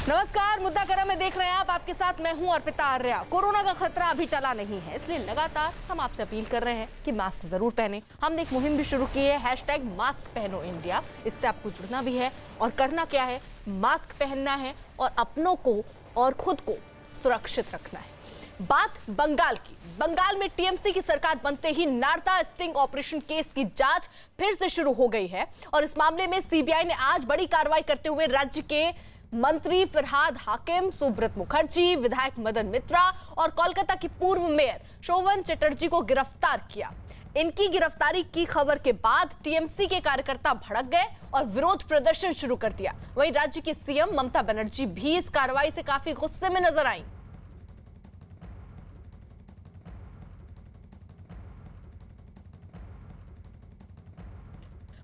नमस्कार, मुद्दा गरम में देख रहे हैं आप। आपके साथ मैं हूं अर्पिता आर्या। कोरोना का खतरा अभी टला नहीं है, इसलिए लगातार हम आपसे अपील कर रहे हैं कि मास्क जरूर पहने। हमने एक मुहिम भी शुरू की है, #मास्क पहनो इंडिया। इससे आपको जुड़ना भी है और करना क्या है, मास्क पहनना है और अपनों को और खुद को सुरक्षित रखना है। बात बंगाल की। बंगाल में टीएमसी की सरकार बनते ही नारदा स्टिंग ऑपरेशन केस की जांच फिर से शुरू हो गई है और इस मामले में सीबीआई ने आज बड़ी कार्रवाई करते हुए राज्य के मंत्री फिरहाद हाकिम, सुब्रत मुखर्जी, विधायक मदन मित्रा और कोलकाता की पूर्व मेयर शोभन चटर्जी को गिरफ्तार किया। इनकी गिरफ्तारी की खबर के बाद टीएमसी के कार्यकर्ता भड़क गए और विरोध प्रदर्शन शुरू कर दिया। वहीं राज्य की सीएम ममता बनर्जी भी इस कार्रवाई से काफी गुस्से में नजर आईं।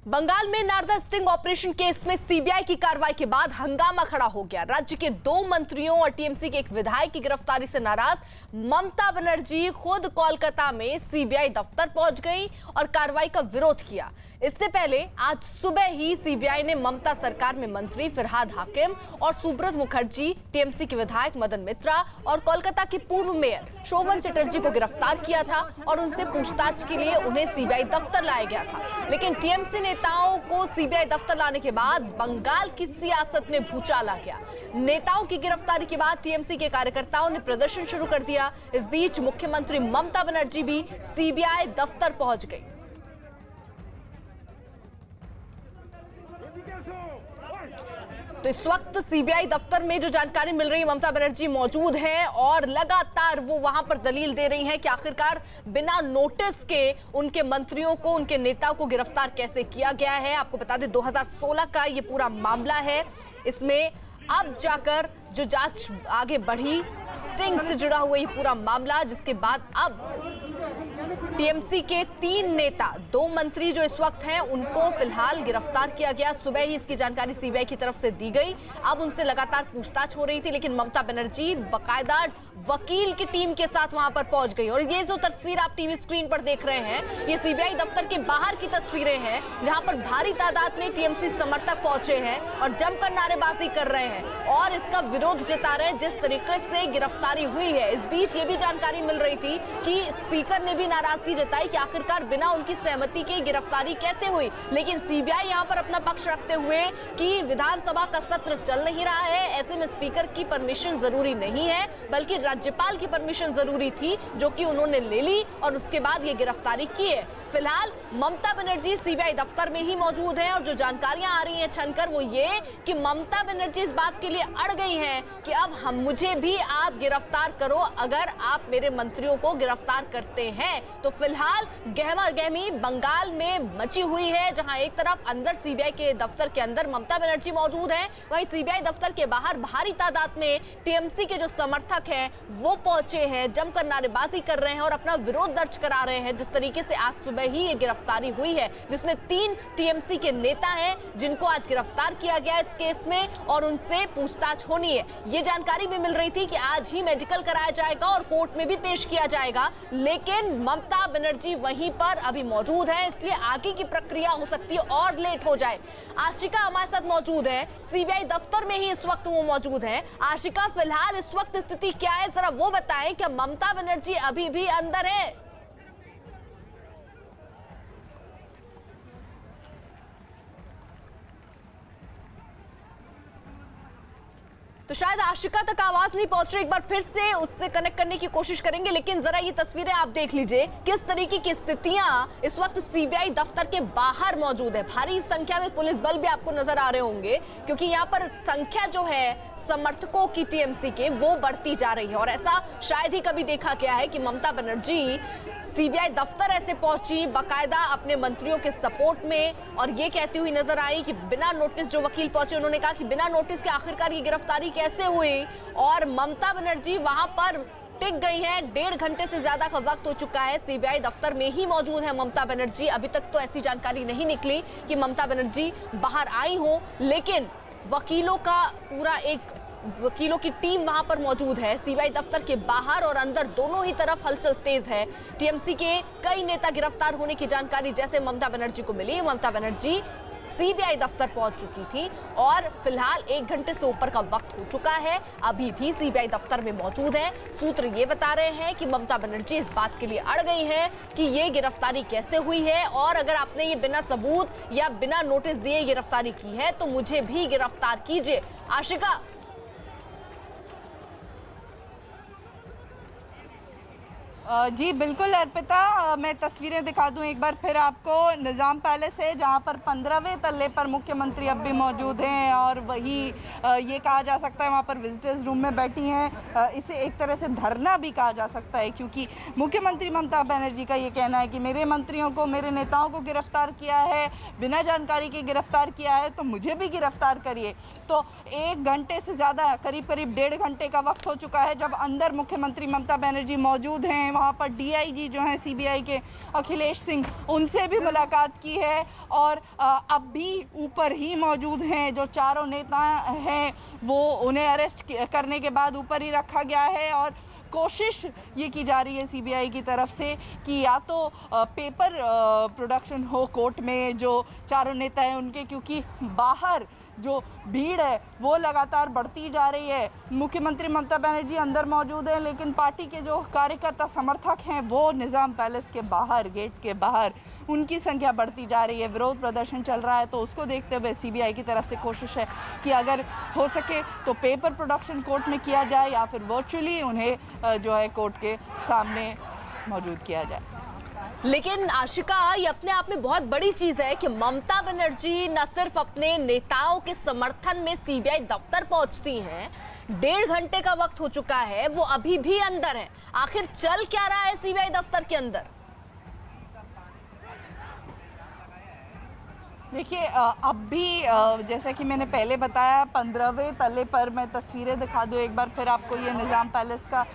बंगाल में नारदा स्टिंग ऑपरेशन केस में सीबीआई की कार्रवाई के बाद हंगामा खड़ा हो गया। राज्य के 2 मंत्रियों और टीएमसी के एक विधायक की गिरफ्तारी से नाराज ममता बनर्जी खुद कोलकाता में सीबीआई दफ्तर पहुंच गई और कार्रवाई का विरोध किया। इससे पहले आज सुबह ही सीबीआई ने ममता सरकार में मंत्री फिरहाद हाकिम और सुब्रत मुखर्जी, टीएमसी के विधायक मदन मित्रा और कोलकाता की पूर्व मेयर शोभन चटर्जी को गिरफ्तार किया था और उनसे पूछताछ के लिए उन्हें सीबीआई दफ्तर लाया गया था। लेकिन टीएमसी नेताओं को सीबीआई दफ्तर लाने के बाद बंगाल की सियासत में भूचाल आ गया। नेताओं की गिरफ्तारी के बाद टीएमसी के कार्यकर्ताओं ने प्रदर्शन शुरू कर दिया। इस बीच मुख्यमंत्री ममता बनर्जी भी सीबीआई दफ्तर पहुंच गई। तो इस वक्त सीबीआई दफ्तर में जो जानकारी मिल रही है, ममता बनर्जी मौजूद है और लगातार वो वहां पर दलील दे रही हैं कि आखिरकार बिना नोटिस के उनके मंत्रियों को, उनके नेताओं को गिरफ्तार कैसे किया गया है। आपको बता दें 2016 का ये पूरा मामला है। इसमें अब जाकर जो जांच आगे बढ़ी, स्टिंग से जुड़ा हुआ ये पूरा मामला, जिसके बाद अब टीएमसी के 3 नेता, 2 मंत्री जो इस वक्त हैं, उनको फिलहाल गिरफ्तार किया गया। सुबह ही इसकी जानकारी सीबीआई की तरफ से दी गई। अब उनसे लगातार पूछताछ हो रही थी, लेकिन ममता बनर्जी बाकायदा वकील की टीम के साथ वहां पर पहुंच गई। और ये जो तस्वीर आप टीवी स्क्रीन पर देख रहे हैं, ये सीबीआई दफ्तर के बाहर की तस्वीरें हैं, जहां पर भारी तादाद में टीएमसी समर्थक पहुंचे हैं और जमकर नारेबाजी कर रहे हैं और इसका विरोध जता रहे हैं जिस तरीके से गिरफ्तारी हुई है। इस बीच ये भी जानकारी मिल रही थी कि स्पीकर ने भी नाराजगी जताई कि आखिरकार बिना उनकी सहमति के गिरफ्तारी कैसे हुई। लेकिन सीबीआई यहां पर अपना पक्ष रखते हुए कि विधानसभा का सत्र चल नहीं रहा है, ऐसे में स्पीकर की परमिशन जरूरी नहीं है, बल्कि राज्यपाल की परमिशन जरूरी थी, जो कि उन्होंने ले ली और उसके बाद ये गिरफ्तारी की है। फिलहाल ममता बनर्जी सीबीआई दफ्तर में ही मौजूद हैं और जो जानकारियां आ रही हैं छनकर, वो ये कि ममता बनर्जी इस बात के लिए अड़ गई हैं कि अब मुझे भी आप गिरफ्तार करो। अगर आप मेरे मंत्रियों को गिरफ्तार करते हैं तो फिलहाल गहमा गहमी बंगाल में मची हुई है, जहां एक तरफ अंदर सीबीआई के दफ्तर के अंदर ममता बनर्जी मौजूद हैं, वहीं सीबीआई दफ्तर के बाहर भारी तादाद में टीएमसी के जो समर्थक हैं वो पहुंचे हैं, जमकर नारेबाजी कर रहे हैं और अपना विरोध दर्ज करा रहे हैं। जिस तरीके से आज सुबह ही ये गिरफ्तारी हुई है, जिसमें 3 टीएमसी के नेता हैं जिनको आज गिरफ्तार किया गया इस केस में और उनसे पूछताछ होनी है। ये जानकारी भी मिल रही थी कि आज ही मेडिकल कराया जाएगा और कोर्ट में भी पेश किया जाएगा, लेकिन ममता बनर्जी वहीं पर अभी मौजूद है, इसलिए आगे की प्रक्रिया हो सकती है और लेट हो जाए। आशिका हमारे साथ मौजूद है, सीबीआई दफ्तर में ही इस वक्त वो मौजूद है। आशिका, फिलहाल इस वक्त स्थिति क्या है, जरा वो बताएं। क्या ममता बनर्जी अभी भी अंदर है? तो शायद आशिका तक आवाज नहीं पहुंच रही, एक बार फिर से उससे कनेक्ट करने की कोशिश करेंगे। लेकिन जरा ये तस्वीरें आप देख लीजिए, किस तरीके की स्थितियां इस वक्त सीबीआई दफ्तर के बाहर मौजूद है। भारी संख्या में पुलिस बल भी आपको नजर आ रहे होंगे, क्योंकि यहाँ पर संख्या जो है समर्थकों की टीएमसी के, वो बढ़ती जा रही है। और ऐसा शायद ही कभी देखा गया है कि ममता बनर्जी सीबीआई दफ्तर ऐसे पहुंची बाकायदा अपने मंत्रियों के सपोर्ट में और ये कहती हुई नजर आई कि बिना नोटिस, जो वकील पहुंचे उन्होंने कहा कि बिना नोटिस के आखिरकार ये गिरफ्तारी कैसे हुई, और ममता बनर्जी वहां पर टिक गई हैं। 1.5 घंटे से ज्यादा का वक्त हो चुका है, सीबीआई दफ्तर में ही मौजूद है ममता बनर्जी। अभी तक तो ऐसी जानकारी नहीं निकली कि ममता बनर्जी बाहर आई हो, लेकिन वकीलों का पूरा एक वकीलों की टीम वहां पर मौजूद है। सीबीआई दफ्तर के बाहर और अंदर दोनों ही तरफ हलचल तेज है। टीएमसी के कई नेता गिरफ्तार होने की जानकारी जैसे ममता बनर्जी को मिली, ममता बनर्जी सीबीआई दफ्तर पहुंच चुकी थी और फिलहाल 1 घंटे से ऊपर का वक्त हो चुका है, अभी भी सीबीआई दफ्तर में मौजूद है। सूत्र ये बता रहे हैं कि ममता बनर्जी इस बात के लिए अड़ गई हैं कि ये गिरफ्तारी कैसे हुई है, और अगर आपने ये बिना सबूत या बिना नोटिस दिए गिरफ्तारी की है तो मुझे भी गिरफ्तार कीजिए। आशिका, जी बिल्कुल अर्पिता, मैं तस्वीरें दिखा दूं एक बार फिर आपको। निज़ाम पैलेस है जहां पर 15वें तल्ले पर मुख्यमंत्री अब भी मौजूद हैं और वही ये कहा जा सकता है वहां पर विजिटर्स रूम में बैठी हैं। इसे एक तरह से धरना भी कहा जा सकता है, क्योंकि मुख्यमंत्री ममता बनर्जी का ये कहना है कि मेरे मंत्रियों को, मेरे नेताओं को गिरफ्तार किया है, बिना जानकारी के गिरफ्तार किया है, तो मुझे भी गिरफ्तार करिए। तो 1 घंटे से ज़्यादा, करीब 1.5 घंटे का वक्त हो चुका है जब अंदर मुख्यमंत्री ममता बनर्जी मौजूद हैं। वहाँ पर डीआईजी जो हैं सीबीआई के अखिलेश सिंह, उनसे भी मुलाकात की है और अब भी ऊपर ही मौजूद हैं। जो चारों नेता हैं वो उन्हें अरेस्ट करने के बाद ऊपर ही रखा गया है और कोशिश ये की जा रही है सीबीआई की तरफ से कि या तो पेपर प्रोडक्शन हो कोर्ट में जो चारों नेता हैं उनके, क्योंकि बाहर जो भीड़ है वो लगातार बढ़ती जा रही है। मुख्यमंत्री ममता बनर्जी अंदर मौजूद है, लेकिन पार्टी के जो कार्यकर्ता समर्थक हैं वो निज़ाम पैलेस के बाहर, गेट के बाहर, उनकी संख्या बढ़ती जा रही है। विरोध प्रदर्शन चल रहा है, तो उसको देखते हुए सीबीआई की तरफ से कोशिश है कि अगर हो सके तो पेपर प्रोडक्शन कोर्ट में किया जाए या फिर वर्चुअली उन्हें जो है कोर्ट के सामने मौजूद किया जाए। लेकिन आशिका, ये अपने आप में बहुत बड़ी चीज है कि ममता बनर्जी न सिर्फ अपने नेताओं के समर्थन में सीबीआई दफ्तर पहुंचती हैं, 1.5 घंटे का वक्त हो चुका है, वो अभी भी अंदर है। आखिर चल क्या रहा है सीबीआई दफ्तर के अंदर? देखिए, अब भी जैसा कि मैंने पहले बताया, 15वें तल्ले पर मैं तस्वीरें दिखा दूं एक बार फिर आपको। ये निज़ाम पैलेस का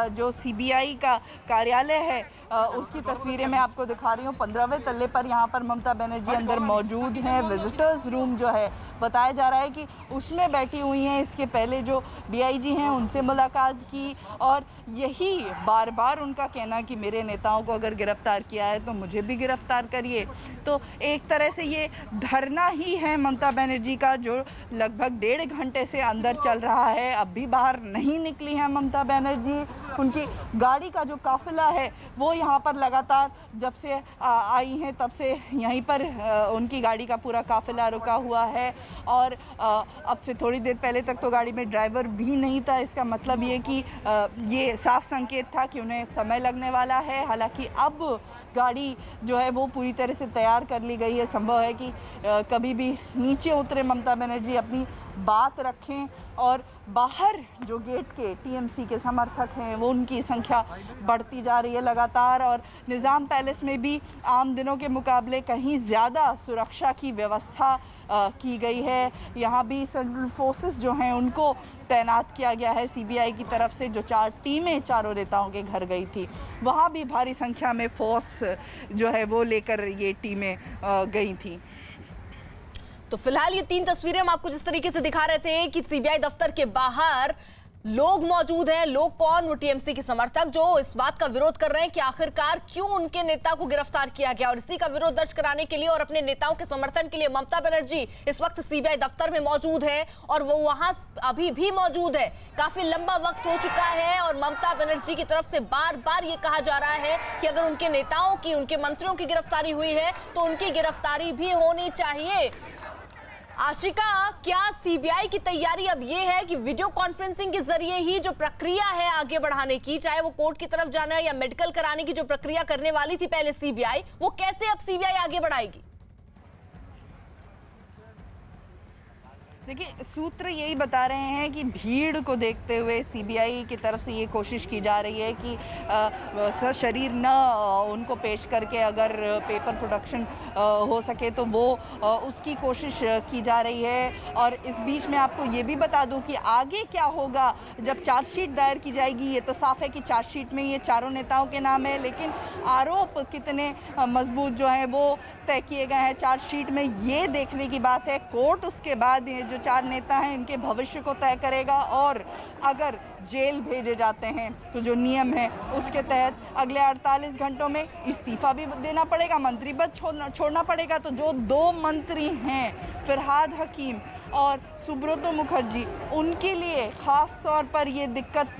जो सीबीआई का कार्यालय है उसकी तस्वीरें मैं आपको दिखा रही हूँ। 15वें तल्ले पर यहाँ पर ममता बनर्जी अंदर मौजूद हैं। विजिटर्स रूम जो है बताया जा रहा है कि उसमें बैठी हुई हैं। इसके पहले जो डीआईजी हैं उनसे मुलाकात की और यही बार बार उनका कहना कि मेरे नेताओं को अगर गिरफ्तार किया है तो मुझे भी गिरफ्तार करिए। तो एक तरह से ये धरना ही है ममता बनर्जी का, जो लगभग 1.5 घंटे से अंदर चल रहा है। अब भी बाहर नहीं निकली हैं ममता बनर्जी। उनकी गाड़ी का जो काफिला है वो यहाँ पर लगातार जब से आई हैं तब से यहीं पर उनकी गाड़ी का पूरा काफिला रुका हुआ है और अब से थोड़ी देर पहले तक तो गाड़ी में ड्राइवर भी नहीं था। इसका मतलब ये कि ये साफ संकेत था कि उन्हें समय लगने वाला है। हालांकि अब गाड़ी जो है वो पूरी तरह से तैयार कर ली गई है। संभव है कि कभी भी नीचे उतरे ममता बनर्जी, अपनी बात रखें और बाहर जो गेट के टीएमसी के समर्थक हैं वो उनकी संख्या बढ़ती जा रही है लगातार। और निज़ाम पैलेस में भी आम दिनों के मुकाबले कहीं ज़्यादा सुरक्षा की व्यवस्था की गई है। यहाँ भी सेंट्रल फोर्सेस जो हैं उनको तैनात किया गया है सीबीआई की तरफ से। जो 4 टीमें चारों नेताओं के घर गई थी, वहाँ भी भारी संख्या में फोर्स जो है वो लेकर ये टीमें गई थी। तो फिलहाल ये 3 तस्वीरें हम आपको जिस तरीके से दिखा रहे थे कि सीबीआई दफ्तर के बाहर लोग मौजूद हैं। लोग कौन? वो टीएमसी के समर्थक जो इस बात का विरोध कर रहे हैं कि आखिरकार क्यों उनके नेता को गिरफ्तार किया गया, और इसी का विरोध दर्ज कराने के लिए और अपने नेताओं के समर्थन के लिए ममता बनर्जी इस वक्त सीबीआई दफ्तर में मौजूद है और वो वहां अभी भी मौजूद है। काफी लंबा वक्त हो चुका है और ममता बनर्जी की तरफ से बार बार ये कहा जा रहा है कि अगर उनके नेताओं की, उनके मंत्रियों की गिरफ्तारी हुई है तो उनकी गिरफ्तारी भी होनी चाहिए। आशिका, क्या सीबीआई की तैयारी अब ये है कि वीडियो कॉन्फ्रेंसिंग के जरिए ही जो प्रक्रिया है आगे बढ़ाने की, चाहे वो कोर्ट की तरफ जाना है या मेडिकल कराने की जो प्रक्रिया करने वाली थी पहले सीबीआई, वो कैसे अब सीबीआई आगे बढ़ाएगी? देखिए, सूत्र यही बता रहे हैं कि भीड़ को देखते हुए सीबीआई की तरफ से ये कोशिश की जा रही है कि सशरीर न उनको पेश करके अगर पेपर प्रोडक्शन हो सके तो वो उसकी कोशिश की जा रही है। और इस बीच में आपको ये भी बता दूं कि आगे क्या होगा जब चार्जशीट दायर की जाएगी। ये तो साफ है कि चार्जशीट में ये चारों नेताओं के नाम है, लेकिन आरोप कितने मजबूत जो हैं वो तय किए गए हैं चार्जशीट में, ये देखने की बात है। कोर्ट उसके बाद ये जो जो 4 नेता हैं इनके भविष्य को तय करेगा। और अगर जेल भेजे जाते हैं तो जो नियम है उसके तहत अगले 48 घंटों में इस्तीफा भी देना पड़ेगा, मंत्री पद छोड़ना पड़ेगा। तो जो 2 मंत्री हैं फरहाद हकीम और सुब्रतो मुखर्जी, उनके लिए ख़ास तौर पर ये दिक्कत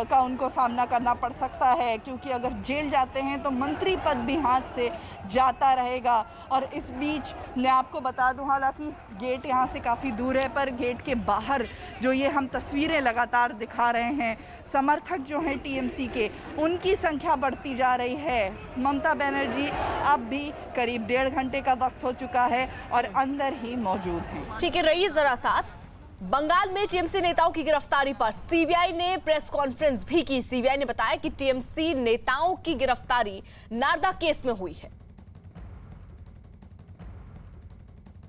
का उनको सामना करना पड़ सकता है, क्योंकि अगर जेल जाते हैं तो मंत्री पद भी हाथ से जाता रहेगा। और इस बीच मैं आपको बता दूं, हालांकि गेट यहाँ से काफ़ी दूर है, पर गेट के बाहर जो ये हम तस्वीरें लगातार दिखा रहे हैं, समर्थक जो हैं टीएमसी के, उनकी संख्या बढ़ती जा रही है। ममता बनर्जी अब भी करीब 1.5 घंटे का वक्त हो चुका है और अंदर ही मौजूद हैं। ठीक है, रहिए जरा साथ। बंगाल में टीएमसी नेताओं की गिरफ्तारी पर सीबीआई ने प्रेस कॉन्फ्रेंस भी की। सीबीआई ने बताया कि टीएमसी नेताओं की गिरफ्तारी नारदा केस में हुई है।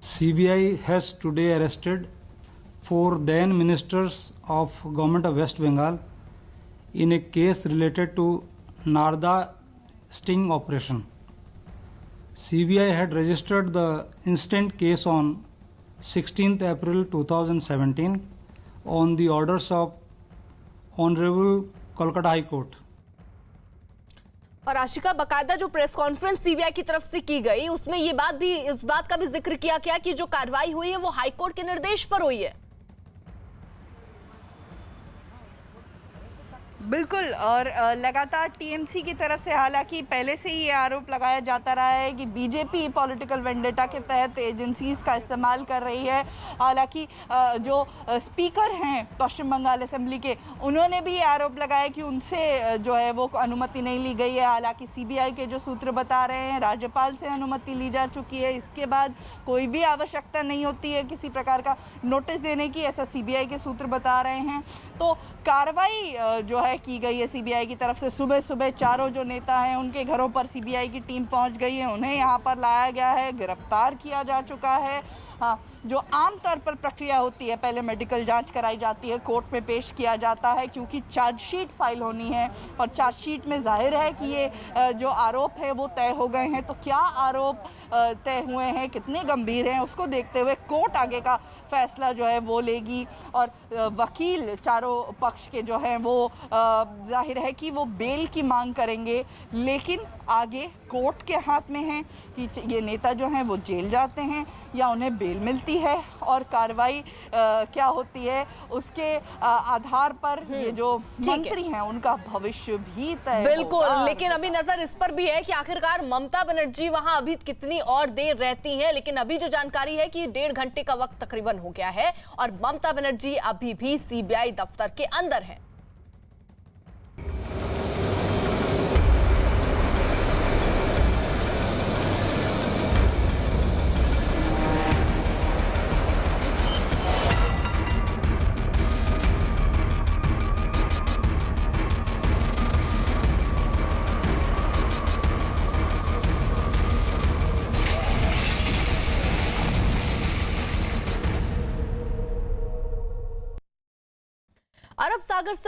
CBI has today arrested 4 then ministers of government of West Bengal in a case related to Narda sting operation. CBI had registered the instant case on 16th April 2017 on the orders of Honorable Kolkata High Court. और आशिका, बकायदा जो press conference CBI की तरफ से की गई उसमें ये बात भी, इस बात का भी जिक्र किया गया कि जो कार्रवाई हुई है वो हाईकोर्ट के निर्देश पर हुई है। बिल्कुल। और लगातार टीएमसी की तरफ से हालांकि पहले से ही ये आरोप लगाया जाता रहा है कि बीजेपी पॉलिटिकल वेंडेटा के तहत एजेंसीज का इस्तेमाल कर रही है। हालांकि जो स्पीकर हैं पश्चिम बंगाल असेंबली के, उन्होंने भी ये आरोप लगाया कि उनसे जो है वो अनुमति नहीं ली गई है। हालांकि सीबीआई के जो सूत्र बता रहे हैं राज्यपाल से अनुमति ली जा चुकी है, इसके बाद कोई भी आवश्यकता नहीं होती है किसी प्रकार का नोटिस देने की, ऐसा सीबीआई के सूत्र बता रहे हैं। तो कार्रवाई जो है की गई है सीबीआई की तरफ से। सुबह सुबह चारों जो नेता हैं उनके घरों पर सीबीआई की टीम पहुंच गई है, उन्हें यहां पर लाया गया है, गिरफ्तार किया जा चुका है। हाँ, जो आमतौर पर प्रक्रिया होती है, पहले मेडिकल जांच कराई जाती है, कोर्ट में पेश किया जाता है, क्योंकि चार्जशीट फाइल होनी है और चार्जशीट में जाहिर है कि ये जो आरोप है वो तय हो गए हैं। तो क्या आरोप तय हुए हैं, कितने गंभीर हैं, उसको देखते हुए कोर्ट आगे का फैसला जो है वो लेगी। और वकील चारों पक्ष के जो हैं वो जाहिर है कि वो बेल की मांग करेंगे, लेकिन आगे कोर्ट के हाथ में है कि ये नेता जो हैं वो जेल जाते हैं या उन्हें बेल मिलती है। और कार्रवाई क्या होती है उसके आधार पर ये जो मंत्री हैं उनका भविष्य भी तय बिल्कुल होगा। लेकिन अभी नजर इस पर भी है कि आखिरकार ममता बनर्जी वहां अभी कितनी और देर रहती हैं। लेकिन अभी जो जानकारी है कि 1.5 घंटे का वक्त तकरीबन हो गया है और ममता बनर्जी अभी भी सीबीआई दफ्तर के अंदर है। अरब सागर से